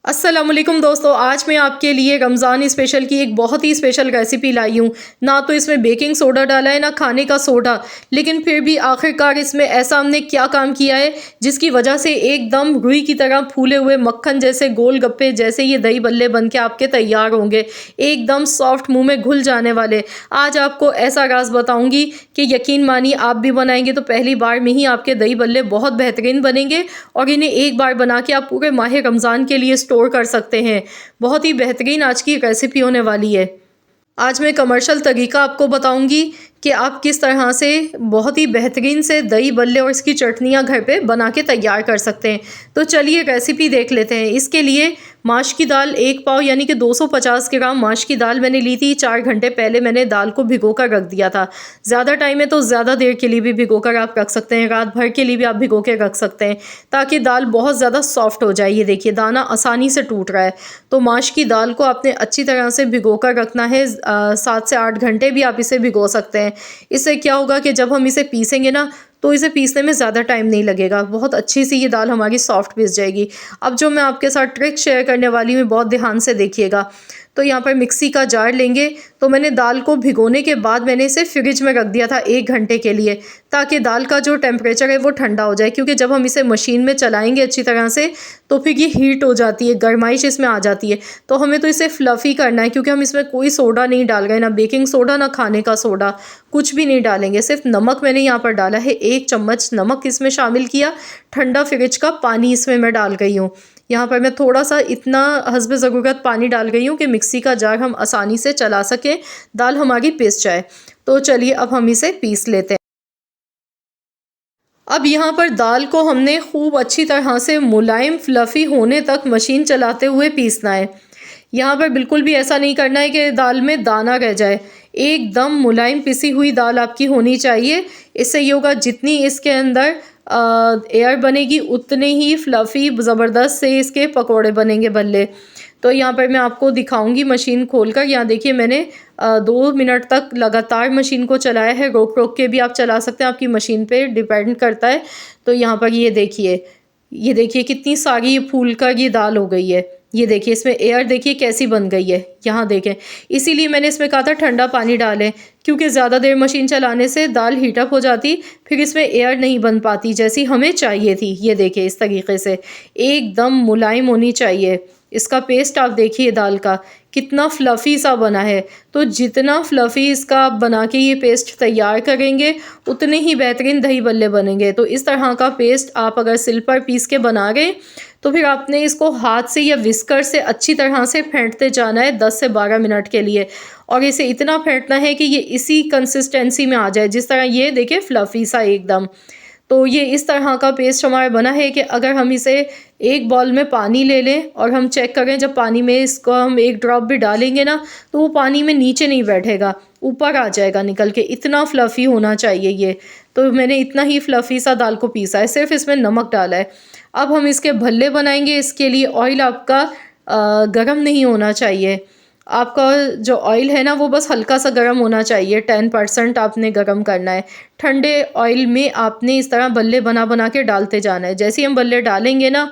अस्सलाम वालेकुम दोस्तों, आज मैं आपके लिए रमज़ान स्पेशल की एक बहुत ही स्पेशल रेसिपी लाई हूँ। ना तो इसमें बेकिंग सोडा डाला है ना खाने का सोडा, लेकिन फिर भी आखिरकार इसमें ऐसा हमने क्या काम किया है जिसकी वजह से एकदम रुई की तरह फूले हुए मक्खन जैसे गोलगप्पे जैसे ये दही बल्ले बन के आपके तैयार होंगे, एकदम सॉफ्ट मुंह में घुल जाने वाले। आज आपको ऐसा राज बताऊंगी कि यकीन मानिए आप भी बनाएंगे तो पहली बार में ही आपके दही बल्ले बहुत बेहतरीन बनेंगे और इन्हें एक बार बना के आप पूरे माह रमज़ान के लिए स्टोर कर सकते हैं। बहुत ही बेहतरीन आज की रेसिपी होने वाली है। आज मैं कमर्शियल तरीका आपको बताऊंगी कि आप किस तरह से बहुत ही बेहतरीन से दही बल्ले और इसकी चटनियाँ घर पे बना के तैयार कर सकते हैं। तो चलिए रेसिपी देख लेते हैं। इसके लिए माश की दाल 1 पाव यानी कि 250 ग्राम माश की दाल मैंने ली थी। 4 घंटे पहले मैंने दाल को भिगो कर रख दिया था। ज़्यादा टाइम है तो ज़्यादा देर के लिए भी भिगो कर आप रख सकते हैं, रात भर के लिए भी आप भिगो के रख सकते हैं ताकि दाल बहुत ज़्यादा सॉफ्ट हो जाए। ये देखिए दाना आसानी से टूट रहा है। तो माश की दाल को आपने अच्छी तरह से भिगो कर रखना है। 7 से 8 घंटे भी आप इसे भिगो सकते हैं। इससे क्या होगा कि जब हम इसे पीसेंगे ना तो इसे पीसने में ज़्यादा टाइम नहीं लगेगा, बहुत अच्छी सी ये दाल हमारी सॉफ्ट पीस जाएगी। अब जो मैं आपके साथ ट्रिक शेयर करने वाली हूँ बहुत ध्यान से देखिएगा। तो यहाँ पर मिक्सी का जार लेंगे। तो मैंने दाल को भिगोने के बाद मैंने इसे फ्रिज में रख दिया था 1 घंटे के लिए, ताकि दाल का जो टेम्परेचर है वो ठंडा हो जाए, क्योंकि जब हम इसे मशीन में चलाएंगे अच्छी तरह से तो फिर ये हीट हो जाती है, गर्माइश इसमें आ जाती है। तो हमें तो इसे फ्लफ़ी करना है, क्योंकि हम इसमें कोई सोडा नहीं डाल रहे, ना बेकिंग सोडा ना खाने का सोडा, कुछ भी नहीं डालेंगे। सिर्फ नमक मैंने यहाँ पर डाला है, 1 चम्मच नमक इसमें शामिल किया। ठंडा फ्रिज का पानी इसमें मैं डाल गई हूँ। यहाँ पर मैं थोड़ा सा इतना हस्बे ज़रूरत पानी डाल गई हूँ कि मिक्सी का जार हम आसानी से चला सकें, दाल हमारी पिस जाए। तो चलिए अब हम इसे पीस लेते हैं। अब यहाँ पर दाल को हमने खूब अच्छी तरह से मुलायम फ्लफ़ी होने तक मशीन चलाते हुए पीसना है। यहाँ पर बिल्कुल भी ऐसा नहीं करना है कि दाल में दाना रह जाए। एकदम मुलायम पिसी हुई दाल आपकी होनी चाहिए। इससे ये होगा जितनी इसके अंदर एयर बनेगी उतने ही फ्लफ़ी ज़बरदस्त से इसके पकोड़े बनेंगे बल्ले। तो यहाँ पर मैं आपको दिखाऊंगी मशीन खोलकर। यहाँ देखिए मैंने 2 मिनट तक लगातार मशीन को चलाया है। रोक रोक के भी आप चला सकते हैं, आपकी मशीन पे डिपेंड करता है। तो यहाँ पर ये देखिए कितनी सारी फूल कर ये दाल हो गई है। ये देखिए इसमें एयर देखिए कैसी बन गई है। यहाँ देखें, इसीलिए मैंने इसमें कहा था ठंडा पानी डालें, क्योंकि ज़्यादा देर मशीन चलाने से दाल हीटअप हो जाती, फिर इसमें एयर नहीं बन पाती जैसी हमें चाहिए थी। ये देखिए इस तरीके से एकदम मुलायम होनी चाहिए। इसका पेस्ट आप देखिए दाल का कितना फ्लफ़ी सा बना है। तो जितना फ्लफ़ी इसका आप बना के ये पेस्ट तैयार करेंगे उतने ही बेहतरीन दही बल्ले बनेंगे। तो इस तरह का पेस्ट आप अगर सिल पर पीस के बना गए तो फिर आपने इसको हाथ से या विस्कर से अच्छी तरह से फेंटते जाना है 10 से 12 मिनट के लिए, और इसे इतना फेंटना है कि ये इसी कंसिस्टेंसी में आ जाए जिस तरह ये देखिए फ्लफ़ी सा एकदम। तो ये इस तरह का पेस्ट हमारा बना है कि अगर हम इसे एक बॉल में पानी ले लें और हम चेक करें, जब पानी में इसको हम 1 ड्रॉप भी डालेंगे ना तो वो पानी में नीचे नहीं बैठेगा, ऊपर आ जाएगा निकल के। इतना फ्लफ़ी होना चाहिए ये। तो मैंने इतना ही फ्लफ़ी सा दाल को पीसा है, सिर्फ इसमें नमक डाला है। अब हम इसके भल्ले बनाएंगे। इसके लिए ऑयल आपका गर्म नहीं होना चाहिए। आपका जो ऑयल है ना वो बस हल्का सा गर्म होना चाहिए, 10% आपने गर्म करना है। ठंडे ऑयल में आपने इस तरह बल्ले बना बना के डालते जाना है। जैसे ही हम बल्ले डालेंगे ना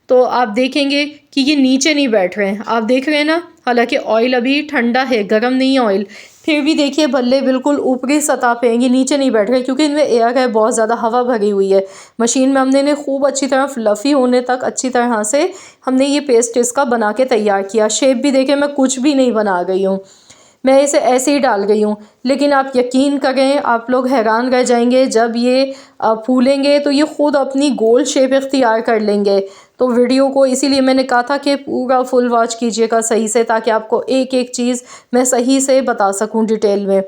तो आप देखेंगे कि ये नीचे नहीं बैठ रहे हैं। आप देख रहे हैं ना, हालांकि ऑयल अभी ठंडा है, गर्म नहीं है ऑयल, फिर भी देखिए बल्ले बिल्कुल ऊपरी सतह पे हैं, ये नीचे नहीं बैठ रहे क्योंकि इनमें एयर है, बहुत ज़्यादा हवा भरी हुई है। मशीन में हमने इन्हें खूब अच्छी तरह फ्लफ़ी होने तक अच्छी तरह से हमने ये पेस्ट इसका बना के तैयार किया। शेप भी देखिए मैं कुछ भी नहीं बना गई हूँ, मैं इसे ऐसे ही डाल गई हूँ। लेकिन आप यकीन करें, आप लोग हैरान रह जाएंगे जब ये फूलेंगे तो ये ख़ुद अपनी गोल शेप इख्तियार कर लेंगे। तो वीडियो को इसीलिए मैंने कहा था कि पूरा फुल वॉच कीजिएगा सही से, ताकि आपको एक एक चीज़ मैं सही से बता सकूं डिटेल में।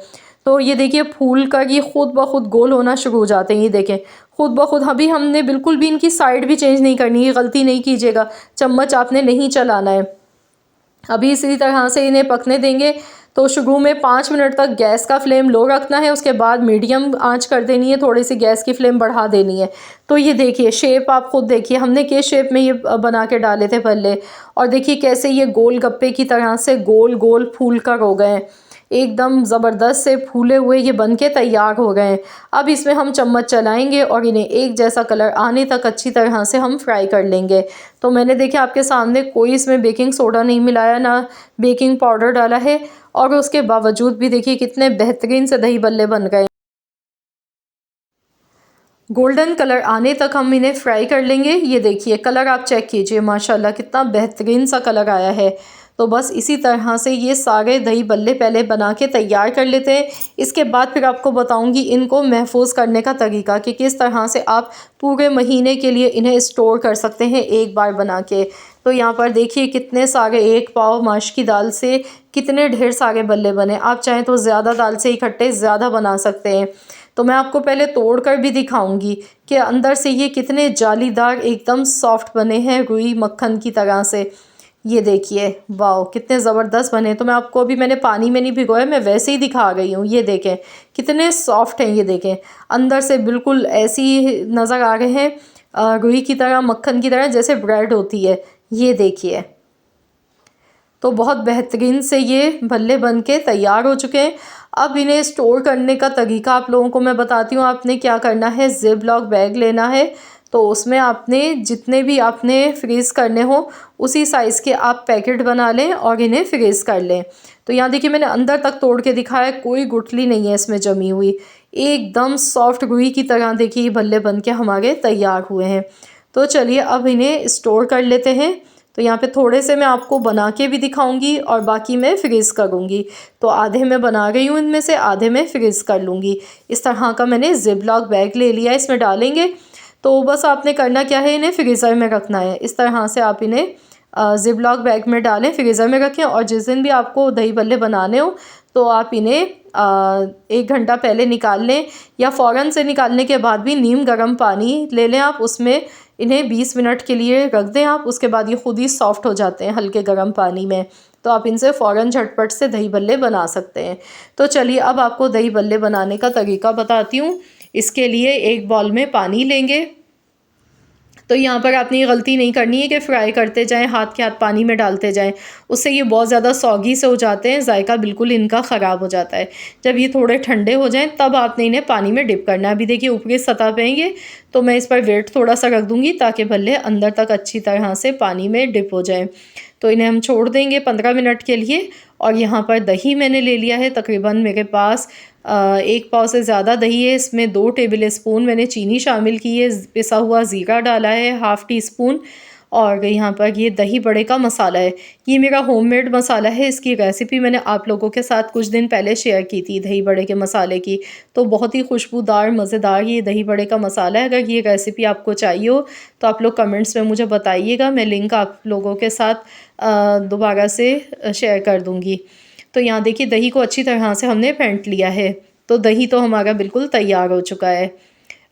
तो ये देखिए फूल कर ये खुद ब खुद गोल होना शुरू हो जाते हैं। ये देखें खुद ब खुद। अभी हमने बिल्कुल भी इनकी साइड भी चेंज नहीं करनी है, गलती नहीं कीजिएगा, चम्मच आपने नहीं चलाना है। अभी इसी तरह से इन्हें पकने देंगे। तो शुरू में 5 मिनट तक गैस का फ्लेम लो रखना है, उसके बाद मीडियम आंच कर देनी है, थोड़ी सी गैस की फ्लेम बढ़ा देनी है। तो ये देखिए शेप आप खुद देखिए, हमने किस शेप में ये बना के डाले थे पल्ले, और देखिए कैसे ये गोल गप्पे की तरह से गोल गोल फूल कर हो गए हैं। एकदम ज़बरदस्त से फूले हुए ये बन के तैयार हो गए हैं। अब इसमें हम चम्मच चलाएंगे और इन्हें एक जैसा कलर आने तक अच्छी तरह से हम फ्राई कर लेंगे। तो मैंने देखिए आपके सामने कोई इसमें बेकिंग सोडा नहीं मिलाया, ना बेकिंग पाउडर डाला है, और उसके बावजूद भी देखिए कितने बेहतरीन से दही बल्ले बन गए। गोल्डन कलर आने तक हम इन्हें फ्राई कर लेंगे। ये देखिए कलर आप चेक कीजिए, माशाल्लाह कितना बेहतरीन सा कलर आया है। तो बस इसी तरह से ये सारे दही बल्ले पहले बना के तैयार कर लेते हैं। इसके बाद फिर आपको बताऊंगी इनको महफूज करने का तरीका कि किस तरह से आप पूरे महीने के लिए इन्हें स्टोर कर सकते हैं एक बार बना के। तो यहाँ पर देखिए कितने सारे, 1 पाव माश की दाल से कितने ढेर सारे बल्ले बने। आप चाहें तो ज़्यादा दाल से इकट्ठे ज़्यादा बना सकते हैं। तो मैं आपको पहले तोड़ कर भी दिखाऊंगी कि अंदर से ये कितने जालीदार एकदम सॉफ्ट बने हैं, रुई मक्खन की तरह से। ये देखिए वाह कितने ज़बरदस्त बने। तो मैं आपको अभी, मैंने पानी में नहीं भिगोया, मैं वैसे ही दिखा गई हूँ। ये देखें कितने सॉफ्ट हैं, ये देखें अंदर से बिल्कुल ऐसी नज़र आ रहे हैं रुई की तरह, मक्खन की तरह, जैसे ब्रेड होती है। ये देखिए तो बहुत बेहतरीन से ये भल्ले बन के तैयार हो चुके हैं। अब इन्हें स्टोर करने का तरीका आप लोगों को मैं बताती हूँ। आपने क्या करना है, ज़िप लॉक बैग लेना है। तो उसमें आपने जितने भी आपने फ्रीज़ करने हो उसी साइज़ के आप पैकेट बना लें और इन्हें फ्रीज़ कर लें। तो यहाँ देखिए मैंने अंदर तक तोड़ के दिखाया, कोई गुठली नहीं है इसमें जमी हुई, एकदम सॉफ्ट रुई की तरह देखिए ये भल्ले बन के हमारे तैयार हुए हैं। तो चलिए अब इन्हें स्टोर कर लेते हैं। तो यहाँ पे थोड़े से मैं आपको बना के भी दिखाऊंगी और बाकी मैं फ्रीज़ करूँगी। तो आधे मैं बना रही हूँ इनमें से, आधे मैं फ्रीज़ कर लूँगी। इस तरह का मैंने ज़िप लॉक बैग ले लिया, इसमें डालेंगे। तो बस आपने करना क्या है, इन्हें फ्रीज़र में रखना है। इस तरह से आप इन्हें ज़िप लॉक बैग में डालें, फ्रीज़र में रखें, और जिस दिन भी आपको दही बल्ले बनाने हो तो आप इन्हें 1 घंटा पहले निकाल लें, या फ़ौरन से निकालने के बाद भी नीम गर्म पानी ले लें आप, उसमें इन्हें 20 मिनट के लिए रख दें आप। उसके बाद ये खुद ही सॉफ्ट हो जाते हैं हल्के गर्म पानी में। तो आप इनसे फ़ौरन झटपट से दही बल्ले बना सकते हैं। तो चलिए अब आपको दही बल्ले बनाने का तरीका बताती हूँ। इसके लिए एक बाउल में पानी लेंगे। तो यहाँ पर आपने ये गलती नहीं करनी है कि फ्राई करते जाएं, हाथ के हाथ पानी में डालते जाएं, उससे ये बहुत ज़्यादा सौगी से हो जाते हैं, जायका बिल्कुल इनका ख़राब हो जाता है। जब ये थोड़े ठंडे हो जाएं तब आपने इन्हें पानी में डिप करना है। अभी देखिए ऊपरी सतह पे ये, तो मैं इस पर वेट थोड़ा सा रख दूँगी ताकि भल्ले अंदर तक अच्छी तरह से पानी में डिप हो जाएँ। तो इन्हें हम छोड़ देंगे 15 मिनट के लिए। और यहाँ पर दही मैंने ले लिया है, तकरीबन मेरे पास 1 पाव से ज़्यादा दही है। इसमें 2 टेबल स्पून मैंने चीनी शामिल की है, पिसा हुआ ज़ीरा डाला है ½ टी स्पून, और यहाँ पर ये दही बड़े का मसाला है। ये मेरा होममेड मसाला है, इसकी रेसिपी मैंने आप लोगों के साथ कुछ दिन पहले शेयर की थी दही बड़े के मसाले की। तो बहुत ही खुशबूदार मज़ेदार ये दही बड़े का मसाला है। अगर ये रेसिपी आपको चाहिए हो तो आप लोग कमेंट्स में मुझे बताइएगा, मैं लिंक आप लोगों के साथ दोबारा से शेयर कर दूँगी। तो यहाँ देखिए दही को अच्छी तरह से हमने फेंट लिया है। तो दही तो हमारा बिल्कुल तैयार हो चुका है।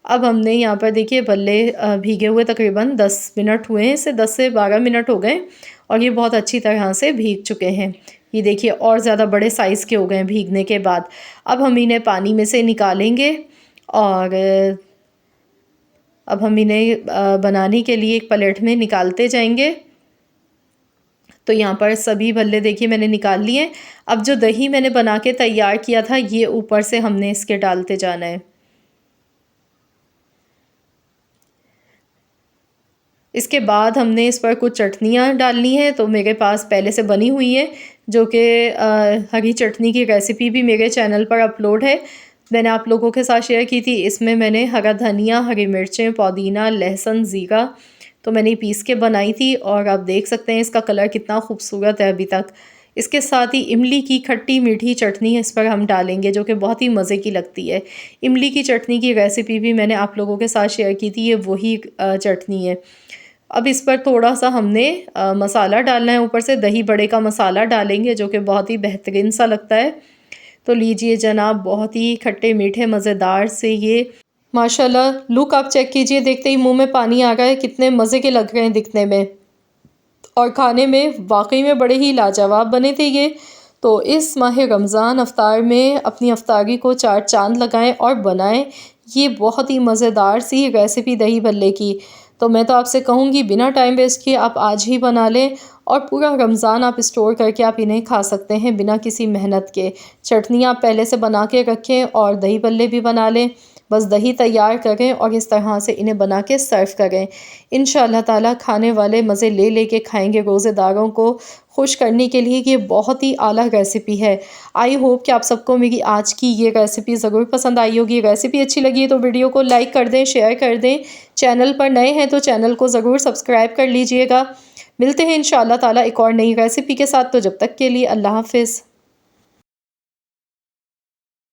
अब हमने यहाँ पर देखिए भल्ले भीगे हुए तकरीबन 10 मिनट हुए हैं, इसे 10 से 12 मिनट हो गए, और ये बहुत अच्छी तरह से भीग चुके हैं। ये देखिए और ज़्यादा बड़े साइज़ के हो गए हैं भीगने के बाद। अब हम इन्हें पानी में से निकालेंगे, और अब हम इन्हें बनाने के लिए एक प्लेट में निकालते जाएंगे। तो यहाँ पर सभी भल्ले देखिए मैंने निकाल लिए। अब जो दही मैंने बना के तैयार किया था ये ऊपर से हमने इसके डालते जाना है। इसके बाद हमने इस पर कुछ चटनियाँ डालनी है। तो मेरे पास पहले से बनी हुई है, जो कि हरी चटनी की रेसिपी भी मेरे चैनल पर अपलोड है, मैंने आप लोगों के साथ शेयर की थी। इसमें मैंने हरा धनिया, हरी मिर्चें, पुदीना, लहसुन, ज़ीरा, तो मैंने पीस के बनाई थी, और आप देख सकते हैं इसका कलर कितना खूबसूरत है अभी तक। इसके साथ ही इमली की खट्टी मीठी चटनी इस पर हम डालेंगे, जो कि बहुत ही मज़े की लगती है। इमली की चटनी की रेसिपी भी मैंने आप लोगों के साथ शेयर की थी, ये वही चटनी है। अब इस पर थोड़ा सा हमने मसाला डालना है, ऊपर से दही बड़े का मसाला डालेंगे, जो कि बहुत ही बेहतरीन सा लगता है। तो लीजिए जनाब, बहुत ही खट्टे मीठे मज़ेदार से ये माशाल्लाह लुक आप चेक कीजिए, देखते ही मुंह में पानी आ गया है। कितने मज़े के लग रहे हैं दिखने में, और खाने में वाकई में बड़े ही लाजवाब बने थे ये। तो इस माह रमज़ान अफ्तार में अपनी अफ्तारी को 4 चांद लगाएं और बनाएं ये बहुत ही मज़ेदार सी रेसिपी दही भल्ले की। तो मैं तो आपसे कहूँगी बिना टाइम वेस्ट किए आप आज ही बना लें और पूरा रमज़ान आप स्टोर करके आप इन्हें खा सकते हैं बिना किसी मेहनत के। चटनी आप पहले से बना के रखें और दही भल्ले भी बना लें। बस दही तैयार करें और इस तरह से इन्हें बना के सर्व करें। इंशाअल्लाह ताला खाने वाले मज़े ले लेके खाएंगे। रोज़ेदारों को खुश करने के लिए ये बहुत ही आला रेसिपी है। आई होप कि आप सबको मेरी आज की ये रेसिपी ज़रूर पसंद आई होगी। रेसिपी अच्छी लगी है तो वीडियो को लाइक कर दें, शेयर कर दें। चैनल पर नए हैं तो चैनल को ज़रूर सब्सक्राइब कर लीजिएगा। मिलते हैं इंशाअल्लाह ताला एक और नई रेसिपी के साथ। तो जब तक के लिए अल्लाह हाफ़िज़।